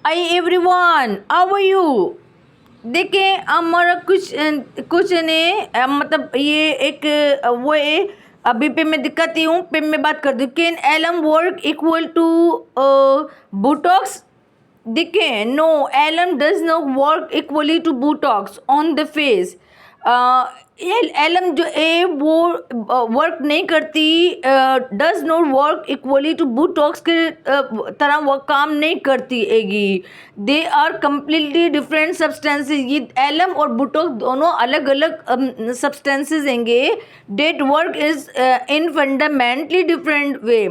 I everyone, how are you. देखिए हमारा कुछ ने मतलब ये एक वो है। अभी पे मैं दिखाती हूँ, पे मैं बात कर दूँ। Can alum work equal to Botox. देखिए no, alum does not work equally to Botox on the face. Alum जो है वो वर्क नहीं करती, does not work equally to Botox के तरह वो काम नहीं करती हैगी। They are completely different substances. ये एलम और बोटॉक्स दोनों अलग अलग सब्सटेंसेज हैंगे। That work is in fundamentally different way.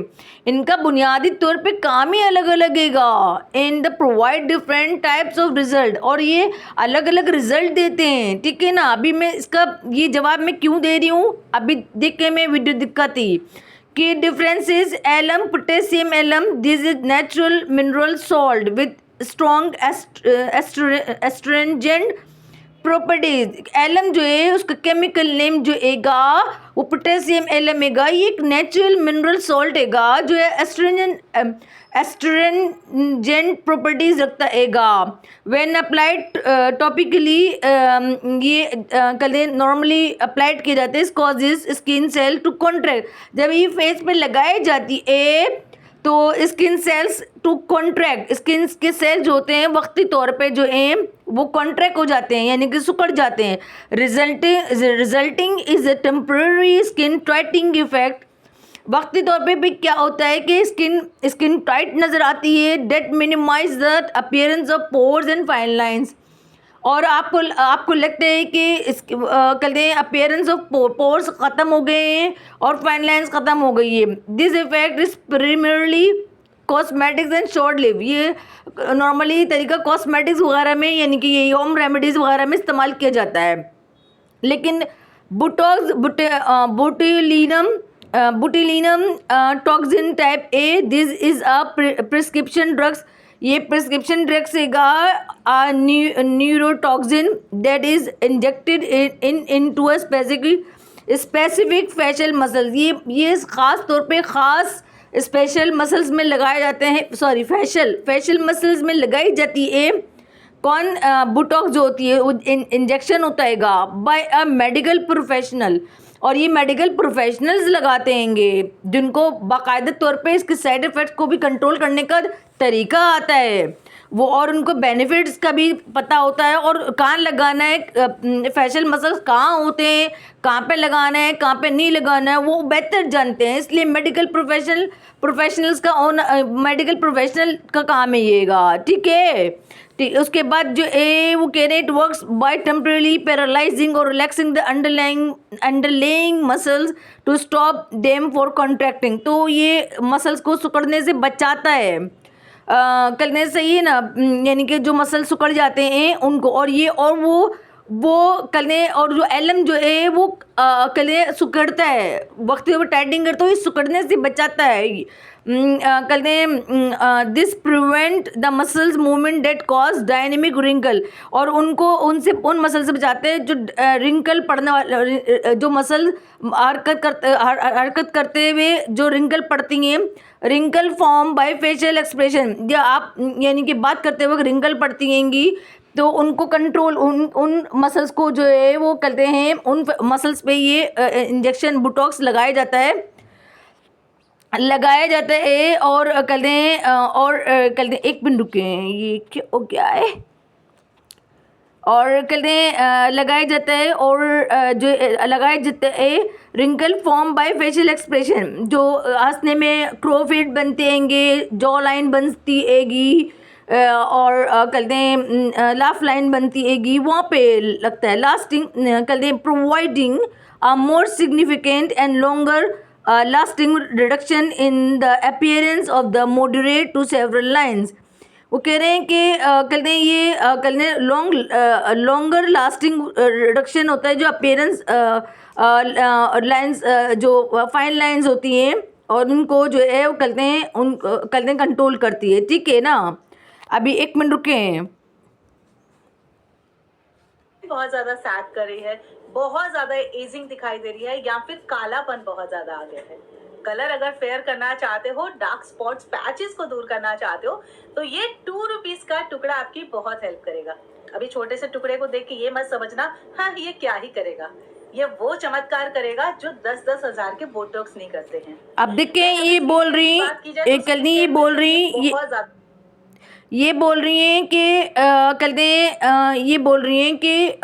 इनका बुनियादी तौर पे काम ही अलग अलग हैगा। In the provide different types of result, और ये अलग अलग रिजल्ट देते हैं। ठीक है ना। अभी मैं इसका ये जवाब मैं क्यों दे रही हूँ, अभी देख के मैं वीडियो दिखाती कि difference is alum potassium alum this is natural mineral salt with strong astringent properties. Alum जो है उसका केमिकल नेम जो हैगा वो पोटेशियम एलम हैगा। ये एक नेचुरल मिनरल सॉल्ट हैगा जो है एस्ट्रेंजेंट प्रॉपर्टीज रखता हैगा। व्हेन अप्लाइड टॉपिकली, ये कल नॉर्मली अप्लाइड किए जाते हैं। Causes skin cell to contract. जब ये फेस पे लगाई जाती है तो skin cells to contract, skin के सेल जो होते हैं वक्ती तौर पे जो हैं वो कॉन्ट्रैक्ट हो जाते हैं, यानी कि सिकुड़ जाते हैं। Resulting is a temporary skin टाइटिंग effect. वक्ती तौर पे भी क्या होता है कि स्किन टाइट नज़र आती है। That minimize the appearance of pores and fine lines. और आपको लगता है कि इस कहते हैं अपीयरेंस ऑफ पोर्स ख़त्म हो गए हैं और फाइन लाइंस ख़त्म हो गई है। This effect is primarily cosmetics and short live. ये नॉर्मली तरीका कॉस्मेटिक्स वगैरह में, यानी कि ये होम रेमेडीज़ वगैरह में इस्तेमाल किया जाता है। लेकिन botulinum toxin type A, this is a prescription drugs. ये प्रिस्क्रिप्शन ड्रग्स हैगा neurotoxin that is injected into a specific facial muscles. ये ख़ास तौर पे ख़ास स्पेशल मसल्स में लगाए जाते हैं, सॉरी फेशियल मसल्स में लगाई जाती है। कौन बोटॉक्स जो होती है वो इंजेक्शन होता हैगा बाय अ मेडिकल प्रोफेशनल, और ये मेडिकल प्रोफेशनल्स लगाते हैंगे जिनको बाकायदा तौर पे इसके साइड इफ़ेक्ट्स को भी कंट्रोल करने का तरीका आता है वो, और उनको बेनिफिट्स का भी पता होता है, और कहाँ लगाना है, फेशियल मसल्स कहाँ होते हैं, कहाँ पे लगाना है, कहाँ पे नहीं लगाना है, वो बेहतर जानते हैं। इसलिए मेडिकल प्रोफेशनल्स का मेडिकल प्रोफेशनल का काम है येगा। ठीक है। ठीक, उसके बाद जो ए वो कह रहे it works by temporarily paralysing और relaxing the underlying muscles to stop them for contracting. तो ये मसल्स को सिकुड़ने से बचाता है। करने से ही ना, यानी कि जो मसल सिकुड़ जाते हैं उनको, और ये और वो करने, और जो एलम जो है वो करने सिकुड़ता है वक्त वो टाइटिंग करता है, ये सिकुड़ने से बचाता है। करने this prevent the muscles movement that cause dynamic wrinkle, और उन मसल से बचाते हैं जो रिंकल पड़ने वाले, जो मसल हरकत करते हुए जो रिंकल पड़ती हैं। Wrinkle form by facial expression, या आप यानी कि बात करते वक्त रिंकल पड़ती हैंगी तो उनको कंट्रोल, उन मसल्स को जो है वो करते हैं, उन मसल्स पे ये इंजेक्शन बोटॉक्स लगाया जाता है और कहते हैं एक मिनट रुके, ये क्या है, और कहते हैं लगाया जाता है, और जो लगाया जाता है wrinkle form by facial expression, जो हंसने में क्रोफिट बनते हैंगे, जॉ लाइन बनती हैगी, और कहते हैं लाफ लाइन बनती हैगी, वहाँ पे लगता है लास्टिंग, कहते हैं providing a more significant and longer lasting reduction in the appearance of the moderate to several lines। वो कह रहे हैं कि कहते हैं ये कहते हैं लॉन्गर लास्टिंग रिडक्शन होता है जो अपीयरेंस लाइंस, जो फाइन लाइंस होती हैं, और उनको जो है वो कहते हैं कंट्रोल करती है। ठीक है ना। अभी एक मिनट रुके हैं। बहुत ज्यादा सैग कर रही है, बहुत ज्यादा एजिंग दिखाई दे रही है, या फिर कालापन बहुत ज्यादा आ गया है। कलर अगर फेयर करना चाहते हो, डार्क स्पॉट्स पैचेस को दूर करना चाहते हो, तो ये 2 रुपीज का टुकड़ा आपकी बहुत हेल्प करेगा। अभी छोटे से टुकड़े को देख के ये मत समझना हाँ ये क्या ही करेगा, ये वो चमत्कार करेगा जो 10-10 हजार के बोटॉक्स नहीं करते हैं। अब देखिए ये बोल रही एक कल ये बोल रही बहुत ज्यादा ये बोल रही हैं कि ये बोल रही हैं कि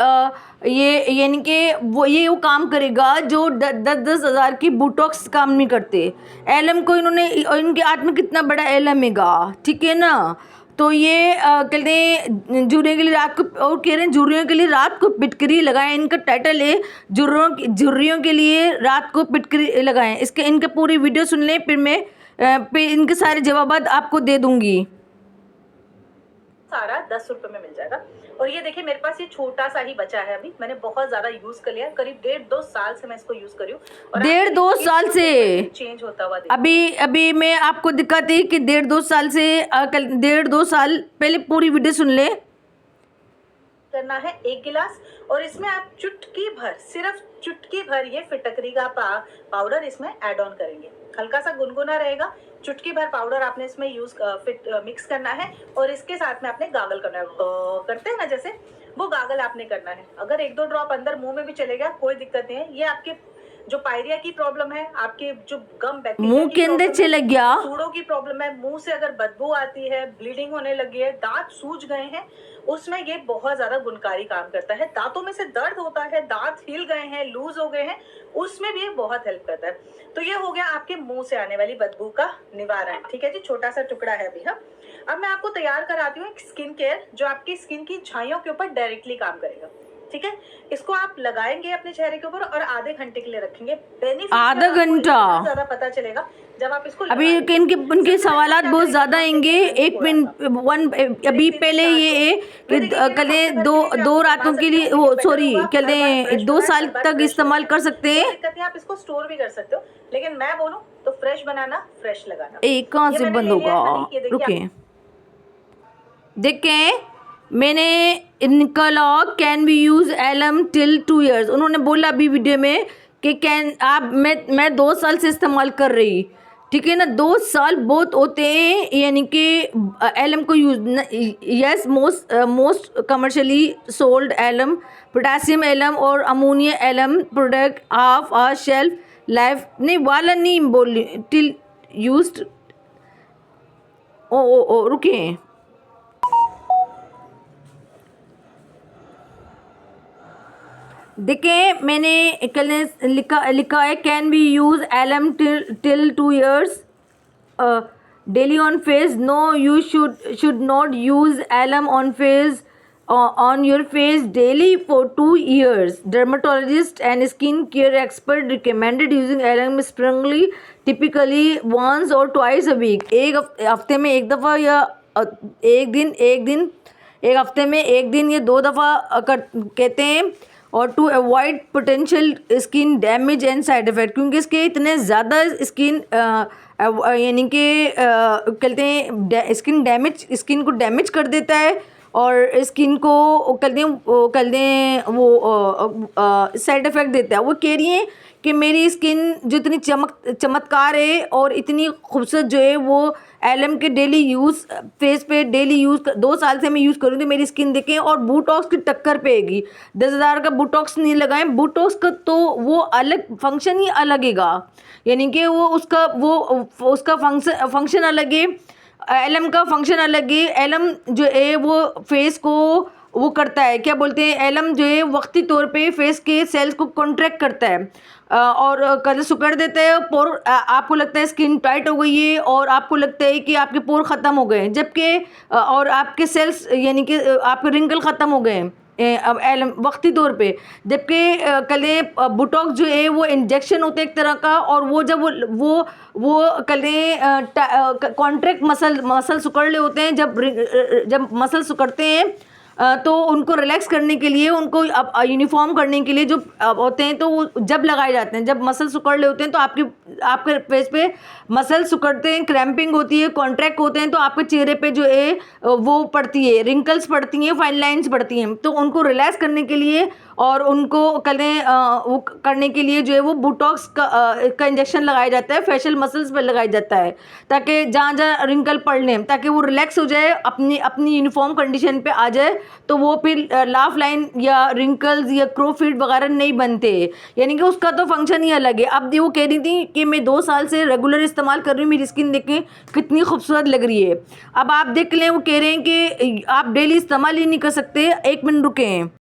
ये यानी कि वो काम करेगा जो 10-10 हज़ार की बोटॉक्स काम नहीं करते। एलम को इनके हाथ में कितना बड़ा एलम हैगा, ठीक है ना। तो ये कहते हैं झुर्रियों के लिए रात को, और कह रहे हैं झुर्रियों के लिए रात को पिटकरी लगाएं। इनका टाइटल है झुर्रियों के लिए रात को पिटकरी लगाएं। इसके इनके पूरी वीडियो सुन लें, फिर मैं इनके सारे जवाब आपको दे दूंगी। सारा 10 रुपए में मिल जाएगा। और ये देखिए मेरे पास ये छोटा सा ही बचा है, अभी मैंने बहुत ज्यादा यूज कर लिया, करीब 1.5-2 साल से मैं इसको यूज कर रही हूँ। 1.5-2 साल से चेंज होता हुआ अभी मैं आपको दिखाती कि 1.5-2 साल से 1.5-2 साल पहले पूरी वीडियो सुन ले। करना है 1 गिलास, और इसमें आप चुटकी भर, सिर्फ चुटकी भर ये फिटकरी का पाउडर इसमें ऐड ऑन करेंगे। हल्का सा गुनगुना रहेगा, चुटकी भर पाउडर आपने इसमें मिक्स करना है, और इसके साथ में आपने गागल करना है, करते हैं ना जैसे, वो गागल आपने करना है। अगर 1-2 ड्रॉप अंदर मुंह में भी चलेगा कोई दिक्कत नहीं है। ये आपके जो पायरिया की प्रॉब्लम है, आपके जो गम बैक्टीरिया मुंह के अंदर चले गया, सूड़ों की प्रॉब्लम है, मुंह से अगर बदबू आती है, ब्लीडिंग होने लगी है, दांत सूज गए हैं, उसमें ये बहुत ज्यादा गुणकारी काम करता है। दांतों में से दर्द होता है, दांत हिल गए हैं, लूज हो गए हैं, उसमें भी ये बहुत हेल्प करता है। तो ये हो गया आपके मुंह से आने वाली बदबू का निवारण, ठीक है जी। छोटा सा टुकड़ा है अभी। हाँ, अब मैं आपको तैयार कराती हूँ एक स्किन केयर जो आपकी स्किन की झाइयों के ऊपर डायरेक्टली काम करेगा, ठीक है। इसको आप लगाएंगे अपने चेहरे के ऊपर और आधे घंटे के लिए रखेंगे। बेनिफिट आधा घंटा ज्यादा पता चलेगा जब आप इसको अभी उनके सवालात बहुत ज़्यादा आएंगे। एक मिनट अभी पहले ये है कि कल दो रातों के लिए वो सॉरी कल 2 साल तक इस्तेमाल कर सकते हैं। दिक्कत नहीं, आप इसको स्टोर भी कर सकते हो, लेकिन मैं बोलूँ तो फ्रेश बनाना, फ्रेश लगाना। एक कहाँ से बंद होगा, रुके देखें। मैंने निकला can we use alum till 2 years। उन्होंने बोला अभी वीडियो में कि कैन आप मैं 2 साल से इस्तेमाल कर रही, ठीक है ना। 2 साल बहुत होते हैं, यानी कि एलम को use yes most commercially sold alum, potassium alum और ammonia alum product of a shelf life नहीं वाला नहीं बोली टिल यूज्ड। ओ रुके, देखें मैंने कल लिखा है can be use alum till 2 years daily on face. No you should not use alum on face on your face daily for 2 years. Dermatologist and skin care expert recommended using alum sparingly, typically once or twice a week. एक हफ्ते में एक दफ़ा या एक हफ्ते में एक दिन या 2 दफ़ा कहते हैं, और to avoid potential skin damage and side effect, क्योंकि इसके इतने ज़्यादा स्किन यानी कि कहते हैं स्किन को डैमेज कर देता है, और स्किन को कहते हैं वो साइड इफ़ेक्ट देता है। वो कह रही हैं कि मेरी स्किन जो इतनी चमत्कार है और इतनी खूबसूरत जो है, वो एलम के डेली यूज़ फेस पे डेली यूज़ 2 साल से मैं यूज़ करूँ तो मेरी स्किन देखें, और बोटॉक्स की टक्कर पेगी। 10,000 का बोटॉक्स नहीं लगाएं। बोटॉक्स का तो वो अलग फंक्शन ही अलग हैगा, यानी कि वो उसका फंक्शन अलग है, एलम का फंक्शन अलग है। एलम जो है वो फेस को वो करता है, क्या बोलते हैं, एलम जो है वक्ती तौर पे फेस के सेल्स को कॉन्ट्रैक्ट करता है और कलर सुकर देता है। पोर आपको लगता है स्किन टाइट हो गई है, और आपको लगता है कि आपके पोर ख़त्म हो गए हैं, जबकि और आपके सेल्स यानी कि आपके रिंकल ख़त्म हो गए हैं एलम वक्ती तौर पे। जबकि कले बोटॉक्स जो है वो इंजेक्शन होता है एक तरह का, और वो जब वो कले कॉन्ट्रैक्ट मसल सुकड़ ले होते हैं, जब मसल सुकड़ते हैं तो उनको रिलैक्स करने के लिए, उनको यूनिफॉर्म करने के लिए जो होते हैं तो वो जब लगाए जाते हैं, जब मसल सिकुड़ रहे होते हैं तो आपके फेस पे मसल सिकुड़ते हैं, क्रैम्पिंग होती है, कॉन्ट्रैक्ट होते हैं, तो आपके चेहरे पे जो है वो पड़ती है, रिंकल्स पड़ती हैं, फाइन लाइंस पड़ती हैं। तो उनको रिलैक्स करने के लिए और उनको वो करने के लिए जो है वो बोटॉक्स का इंजेक्शन लगाया जाता है, फेशियल मसल्स पर लगाया जाता है, ताकि जहाँ जहाँ रिंकल पड़ लें, ताकि वो रिलैक्स हो जाए, अपनी यूनिफॉर्म कंडीशन पे आ जाए, तो वो फिर लाफ लाइन या रिंकल्स या क्रो फीट वगैरह नहीं बनते। यानी कि उसका तो फंक्शन ही अलग है। अब वो कह रही थी कि मैं 2 साल से रेगुलर इस्तेमाल कर रही हूँ, मेरी स्किन देखें कितनी खूबसूरत लग रही है। अब आप देख लें, वो कह रहे हैं कि आप डेली इस्तेमाल ही नहीं कर सकते। 1 मिनट रुके हैं।